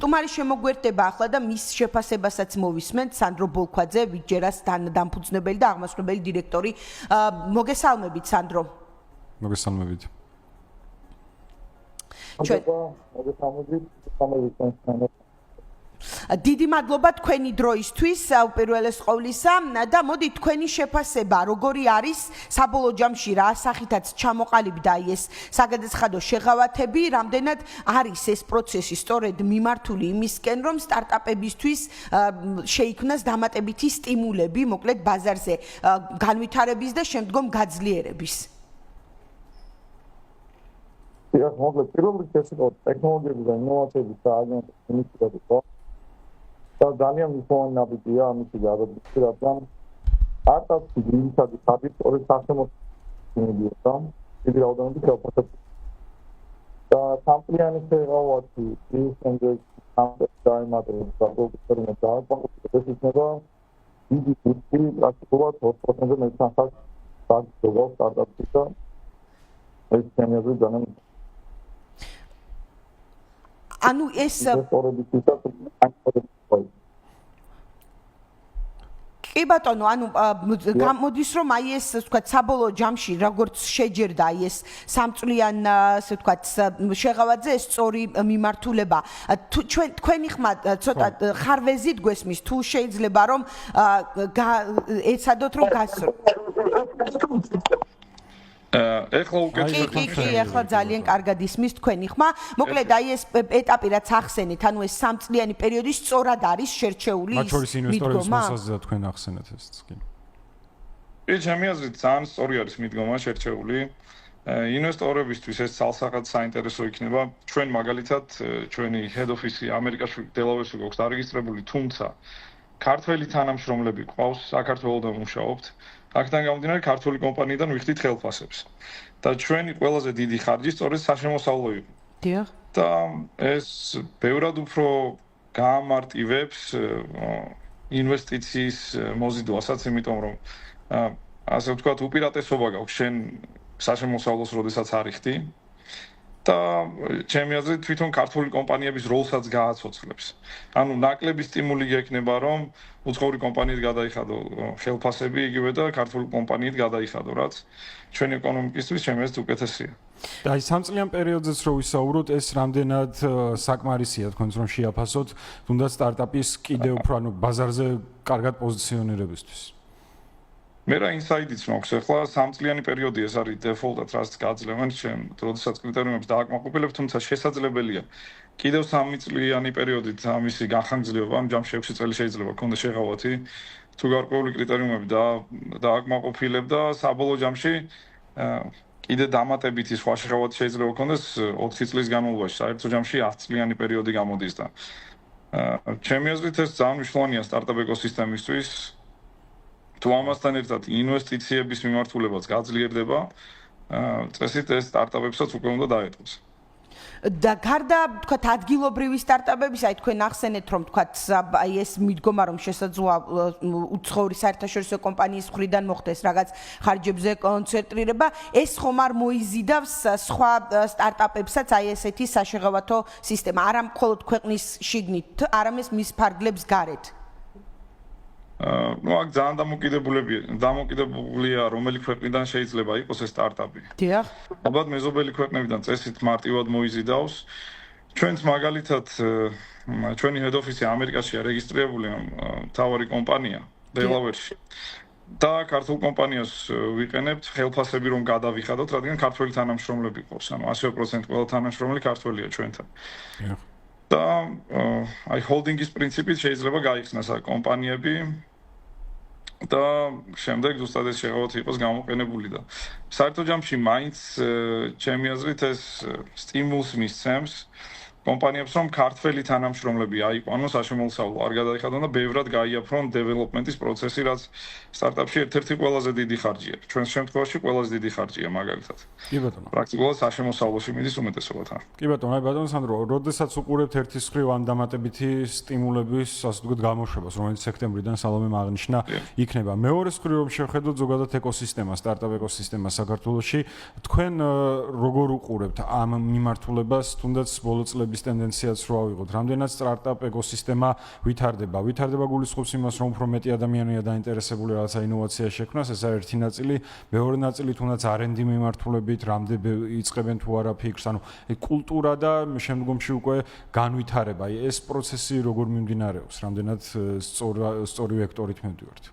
სტუმარი შემოგვერდება ახლა და მის შეფასებასაც მოვისმენთ სანდრო ბოლქვაძე, ვიჯერას დამფუძნებელი და აღმასრულებელი დირექტორი. მოგესალმებით სანდრო. მოგესალმებით. დიდი მადლობა თქვენი დროისთვის უპირველეს ყოვლისა და მოდი თქვენი შეფასება როგორი არის საბოლოო ჯამში რა სახითაც ჩამოყალიბდა ეს საგადასახადო შეღავათები რამდენად არის ეს პროცესი სწორედ მიმართული იმისკენ რომ სტარტაპებისთვის შეიქმნას დამატებითი სტიმულები მოკლედ ბაზარზე განვითარების და შემდგომ გაძლიერების Ja, მოკლედ პირველ რიგში ტექნოლოგიები და ინოვაციები სააგენტო და ძალიან მნიშვნელოვანი ნაბიჯია ამისი გადადგმის რადგან სტარტაპი ძირითადად საბჭოთა სახელმწიფო დიდი რაოდენობით შეფასებს და სამწლიანი შეღავათი ის ენერგიის დაემატება საფუძველზე დააკვირდეს ეს იქნება დიდი რისკი პრაქტიკულად 4%-ზე მეტსახად საბჭოთა სტარტაპი და ეს თემები ძალიან ანუ ეს კი ბატონო, ანუ გამოდის რომ აი ეს ვთქვათ საბოლოო ჯამში როგორც შეჯერდა აი ეს სამწლიან ასე ვთქვათ შეღავათზე ეს სწორი მიმართულება. თქვენი ხმა ცოტა ხარვეზით გვესმის თუ შეიძლება რომ ეცადოთ რომ გასწრო ეხლა ძალიან კარგად ისმის თქვენი ხმა. მოკლედ აი ეს ეტაპი რაც ახსენეთ, ანუ ეს სამწლიანი პერიოდი სწორად არის შერჩეული ის ინვესტორების მოსაზრება თქვენ ახსენეთ ესეც კი. ჩემი აზრით ძალიან სწორი არის მიდგომა შერჩეული. ინვესტორებისთვის ეს ძალსაღად საინტერესო იქნება. ჩვენ მაგალითად ჩვენი head office ამერიკაში დელავერში გვაქვს დარეგისტრებული, თუმცა ქართველი თანამშრომლები ყავს, საქართველოსდან მუშაობთ. აქედან გამომდინარე ქართული კომპანიიდან ვიხდით ხელფასებს. და ჩვენი ყველაზე დიდი ხარჯი სწორედ საშემოსავლო იყო. დიახ. და ეს ბევრად უფრო გაამარტივებს ინვესტიციის მოზიდვასაც, იმიტომ რომ ასე ვთქვათ, უპირატესობა გაქვს შენ საშემოსავლოს როდესაც არიხდი. და ჩემი აზრით თვითონ ქართული კომპანიების როლსაც გააცოცხლებს. ანუ ნაკლები სტიმული გექნება რომ უცხოური კომპანიით გადაიხადო ხელფასები იგივე და ქართული კომპანიით გადაიხადო, რაც ჩვენი ეკონომიკისთვის ჩემი აზრით უკეთესია. და აი სამწლიან პერიოდზეც რო ვისაუბროთ, ეს რამდენად საკმარისია თქვენს რომ შეაფასოთ, თუნდაც სტარტაპის კიდევ უფრო ანუ ბაზარზე კარგად პოზიციონირებისთვის. მე რა ინსაიდიც მაქვს ახლა სამწლიანი პერიოდი ეს არის დეფოლტად რაც გაძლევენ ჩემ როდესაც კრიტერიუმებს დააკმაყოფილებ თუმცა შესაძლებელია კიდევ 3 წლიანი პერიოდით ამისი განხანგრძლივება ამ ჯამში 6 წელი შეიძლება ქონდეს შეღავათი თუ გარკვეული კრიტერიუმები დააკმაყოფილებ და საბოლოო ჯამში კიდე დამატებითი სხვა შეღავათი შეიძლება ქონდეს 4 წლის განმავლობაში საერთო ჯამში 10 წლიანი პერიოდი გამოდის და ჩემი აზრით ეს ძალიან მნიშვნელოვანია სტარტაპ ეკოსისტემისთვის თუ ამასთან ერთად ინვესტიციების მიმართულებაც გაძლიერდება, წესით ეს სტარტაპებსაც უკვე უნდა დაეტყოს. და გარდა თქვათ ადგილობრივი სტარტაპების, აი თქვენ ახსენეთ რომ თქვათ აი ეს მიდგომა რომ შესაძლოა უცხოური საერთაშორისო კომპანიის მხრიდან მოხდეს რაღაც ხარჯებზე კონცენტრირება, ეს ხომ არ მოიზიდავს სხვა სტარტაპებსაც აი ესეთი საშეღავათო სისტემა, არა მხოლოდ ქვეყნის შიგნით, არამედ მის ფარგლებს გარეთ. ну აქ ძალიან დამოკიდებულია რომელი ქვეყნიდან შეიძლება იყოს ეს სტარტაპი. დიახ. ალბათ მეზობელი ქვეყნებიდან წესით მარტივად მოიზიდავს. ჩვენც მაგალითად ჩვენი head office ამერიკაშია რეგისტრირებული მთავარი კომპანია დელავერში. და ქართულ კომპანიას ვიყენებთ ხელფასები რომ გადავიხადოთ, რადგან ქართველი თანამშრომლები ყავს. ანუ 100% ყველა თანამშრომელი ქართველია ჩვენთან. დიახ. და აი ჰოლდინგის პრინციპით შეიძლება გაიხსნას კომპანიები და შემდეგ ზუსტად ეს შეღავათი იყოს გამოყენებული და საერთო ჯამში მაინც ჩემი აზრით ეს სტიმულს მისცემს კომპანიებს რომ ქართველი თანამშრომლები აიყვანონ საშემოსავლო არ გადაიხადონ და ბევრად გაიაფრონ დეველოპმენტის პროცესი რაც სტარტაპში ერთ-ერთი ყველაზე დიდი ხარჯია ჩვენს შემთხვევაში ყველაზე დიდი ხარჯია მაგალითად კი ბატონო პრაქტიკულად საშემოსავლოში მიდის უმეტესობათან კი ბატონო აი ბატონო სანდრო როდესაც უყურებთ ერთის მხრივ ამ დამატებითი სტიმულების ასე ვთქვათ გამოშვებას რომელიც სექტემბრიდან სალომემ აღნიშნა იქნება მეორეს მხრივ რომ შევხედოთ ზოგადად ეკოსისტემა სტარტაპ ეკოსისტემა საქართველოში თქვენ როგორ უყურებთ ამ მიმართულებას თუნდაც ბოლო წლების პროცესების ტენდენციაც რო ავიღოთ, რამდენად სტარტაპ ეკოსისტემა ვითარდება გულისხმობს იმას, რომ უფრო მეტი ადამიანია დაინტერესებული რაღაცა ინოვაციაში შექმნას, ეს არის ერთი ნაწილი, მეორე ნაწილი თუნდაც R&D მიმართულებით, რამდენი იწყებენ თუ არა ფიქრს, ანუ კულტურა და შემდგომში უკვე განვითარება. ეს პროცესი როგორ მიმდინარეობს, რამდენად სწორი ვექტორით მივდივართ.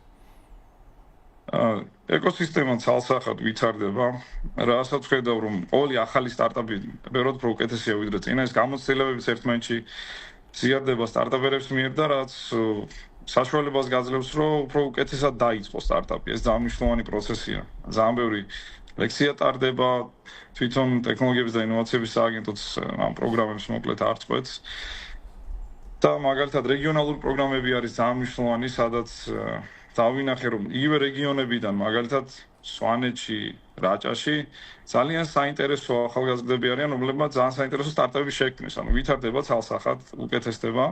ეკოსისტემა ცალსახად ვითარდება. რასაც ხედავ, რომ ყოველი ახალი სტარტაპი ბევრად უფრო უკეთესია ვიდრე წინა, ეს გამოცდილებების ერთმანეთში ზიარდება სტარტაპერებს მიერ და რაც საშუალებას გაძლევს, რომ უფრო უკეთესად დაიწყოს სტარტაპი. ეს ძალიან მნიშვნელოვანი პროცესია. ძალიან ბევრი ლექსია ტარდება, თვითონ ტექნოლოგიების და ინოვაციების სააგენტოც ამ პროგრამებს მოკლედ არწყვეტს. და მაგალითად რეგიონალური პროგრამები არის ძალიან მნიშვნელოვანი, სადაც დავინახე, რომ იგივე რეგიონებიდან, მაგალითად სვანეთში, რაჭაში ძალიან საინტერესო ახალგაზრდები არიან, რომლებმაც ძალიან საინტერესო სტარტაპები შექმნეს, ანუ ვითარდება ცალსახად, უკეთესდება.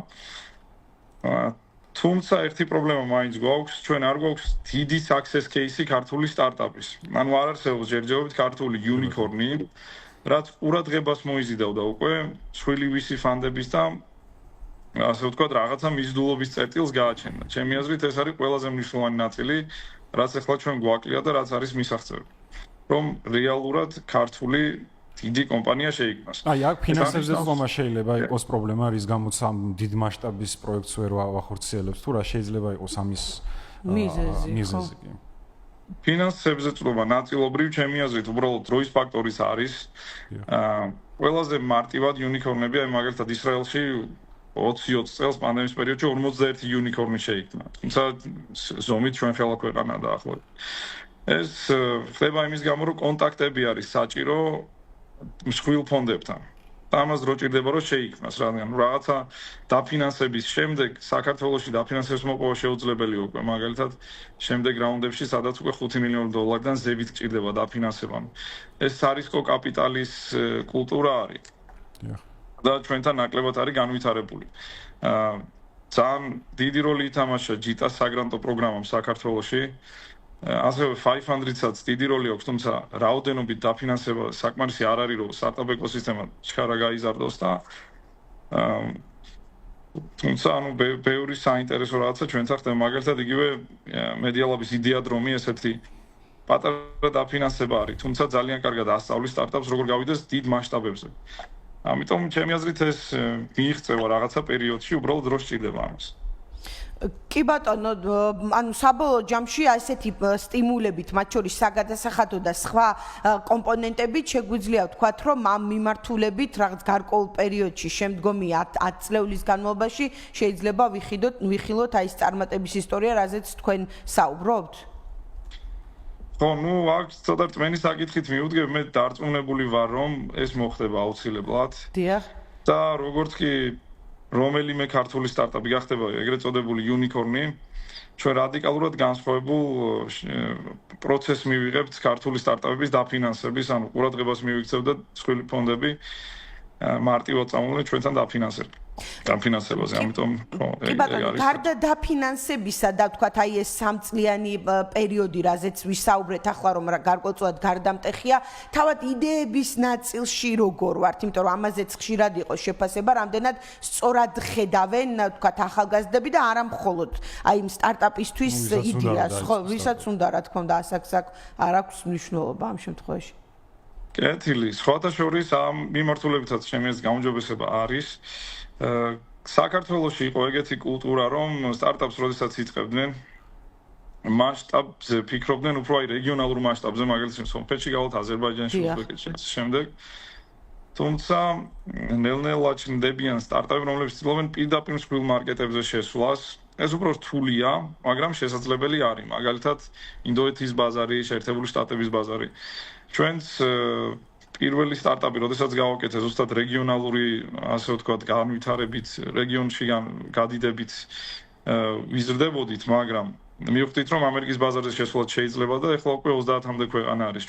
თუმცა ერთი პრობლემა მაინც გვაქვს, ჩვენ არ გვაქვს დიდი success case-ი ქართული სტარტაპის. ანუ არ არსებობს ჯერჯერობით ქართული unicorn-ი, რაც ყურადღებას მოიზიდავდა უკვე სხვილი VC ფანდების და ასე ვთქვათ, რაღაცა მიზიდულობის წერტილს გააჩენდა. ჩემი აზრით, ეს არის ყველაზე მნიშვნელოვანი ნაწილი, რაც ახლა ჩვენ გვაკლია და რაც არის მისაღწევი. რომ რეალურად ქართული დიდი კომპანია შეიქმნას. აი, აქ ფინანსებზე თქმა შეიძლება იყოს პრობლემა, რის გამოც ამ დიდ მასშტაბის პროექტს ვერ ვახორციელებს, თუ რა შეიძლება იყოს ამის მიზეზი. ფინანსებზე წლობა ნაწილობრივ ჩემი აზრით უბრალოდ დროის ფაქტორიც არის. ყველაზე მარტივად unicorn-ები, აი მაგალითად ისრაელში 20 წელს პანდემიის პერიოდში 51 unicorn-ი შეიქმნა. თუმცა ზომით ჩვენ ხელა ქვეყანა დაახლოებით. ეს ხდება იმის გამო, რომ კონტაქტები არის საჭირო მსხვილ ფონდებთან. და ამას რო ჭირდება, რომ შეიქმნას, რადგან რაღაცა დაფინანსების შემდეგ საქართველოში დაფინანსების მოპოვა შეუძლებელია უკვე, მაგალითად, შემდეგ რაუნდებში, სადაც უკვე $5 მილიონი ზევით ჭირდება დაფინანსება. ეს სარისკო კაპიტალის კულტურა არის. და ჩვენთან ნაკლებად არის განვითარებული. ძალიან დიდი როლი ითამაშა ჯიტას საგრანტო პროგრამამ საქართველოში. ასევე 500-საც დიდი როლი აქვს, თუმცა რაოდენობით დაფინანსება საკმარისი არ არის, რომ სტარტაპ ეკოსისტემა ჩქარა გაიზარდოს და თუმცა ანუ ბევრი საინტერესო რაღაცა ჩვენთან ხდება. მაგალითად იგივე მედიალაბის იდეადრომი ესეთი პატარა დაფინანსება არის, თუმცა ძალიან კარგად ასწავლის სტარტაპს როგორ გავიდეს დიდ მასშტაბებზე. ამიტომ ჩემი აზრით ეს მიიღწევა რაღაცა პერიოდში, უბრალოდ დრო სჭირდება ამას. კი ბატონო, ანუ საბოლოო ჯამში ასეთი სტიმულებით, მათ შორის საგადასახადო და სხვა კომპონენტებით შეგვიძლია ვთქვათ, რომ ამ მიმართულებით რაღაც გარკვეულ პერიოდში, შემდგომი 10 წლების განმავლობაში შეიძლება ვიხილოთ აი ეს წარმატების ისტორია, რაზეც თქვენ საუბრობთ? ხო, ნუ აქ ცოტა რწმენის საკითხით მივუდგებ, მე დარწმუნებული ვარ, რომ ეს მოხდება აუცილებლად. დიახ. და როგორც კი რომელიმე ქართული სტარტაპი გახდება ეგრეთ წოდებული unicorn-ი, ჩვენ რადიკალურად განსხვავებულ პროცესს მივიღებთ ქართული სტარტაპების დაფინანსების, ანუ ყურადღებას მივიქცევთ და სხვილი ფონდები მარტივად წამოვლენ ჩვენთან დაფინანსებაზე, ამიტომ ხო, ეგ არის. გარდა დაფინანსებისა და ვთქვათ, აი ეს 3 წლიანი პერიოდი, რაზეც ვისაუბრეთ ახლა, რომ გარკვეულწილად გარდამტეხია, თავად იდეების ნაწილში როგორ ვართ, იმიტომ რომ ამაზეც ხშირად იყოს შეფასება, რამდენად სწორად ხედავენ, ვთქვათ, ახალგაზრდები და არა მხოლოდ აი იმ სტარტაპისთვის იდეას, ხო, ვისაც უნდა, რა თქმა უნდა, ასაკს არ აქვს მნიშვნელობა ამ შემთხვევაში. კეთილი, სხვათა შორის ამ მიმართულებითაც ჩემი ეს გაუმჯობესება არის. საქართველოში იყო ეგეთი კულტურა, რომ სტარტაპს როდესაც იწყებდნენ, მასშტაბზე ფიქრობდნენ უფრო აი რეგიონალურ მასშტაბზე, მაგალითად სომხეთში გავალთ, აზერბაიჯანში, უზბეკეთში, შემდეგ. თუმცა ნელ-ნელა ჩნდებიან სტარტაპები, რომლებიც ცდილობენ პირდაპირ მსხვილ მარკეტებზე შესვლას. ეს უფრო რთულია, მაგრამ შესაძლებელი არის. მაგალითად, ინდოეთის ბაზარი, შეერთებული შტატების ბაზარი. ჩვენს პირველი სტარტაპი, როდესაც გავაკეთე ზუსტად რეგიონალური, ასე ვთქვათ, განვითარებით, რეგიონში გადიდებით ვიზრდებოდით, მაგრამ მივხვდით, რომ ამერიკის ბაზარზე შესვლა შეიძლება და ეხლა უკვე 30-მდე ქვეყანა არის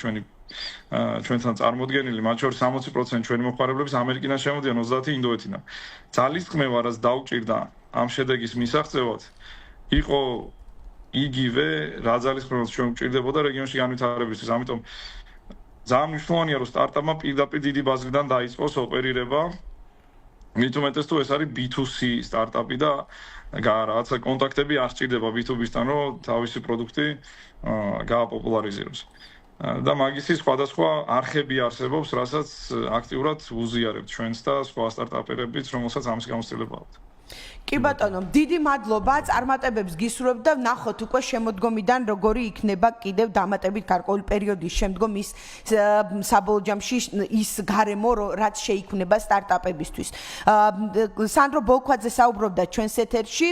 ჩვენთან წარმოდგენილი, მათ შორის 60% ჩვენი მოხმარებლების ამერიკიდან შემოდიან, 30 ინდოეთიდან. ძალისხმევა, რაც დაუჭირდა ამ შედეგის მისაღწევად, იყო იგივე რა ძალისხმევაც ჩვენ გვჭირდებოდა რეგიონში განვითარებისთვის, ამიტომ ძალიან მნიშვნელოვანია, რომ სტარტაპმა პირდაპირ დიდი ბაზრიდან დაიწყოს ოპერირება მით უმეტეს თუ ეს არის B2C სტარტაპი და რაღაცა კონტაქტები არ სჭირდება B2B-სთან, რომ თავისი პროდუქტი გააპოპულარიზიროს. და მაგისი სხვადასხვა არხები არსებობს, რასაც აქტიურად უზიარებთ ჩვენს და სხვა სტარტაპერებიც, რომელსაც ამის გამოცდილება აქვთ. კი ბატონო, დიდი მადლობა, წარმატებებს გისურვებთ და ვნახოთ უკვე შემოდგომიდან როგორი იქნება კიდევ დამატებით გარკვეული პერიოდის შემდგომ ის საბოლოო ჯამში ის გარემო, რაც შეიქმნება სტარტაპებისთვის. სანდრო ბოლქვაძე საუბრობდა ჩვენს ეთერში.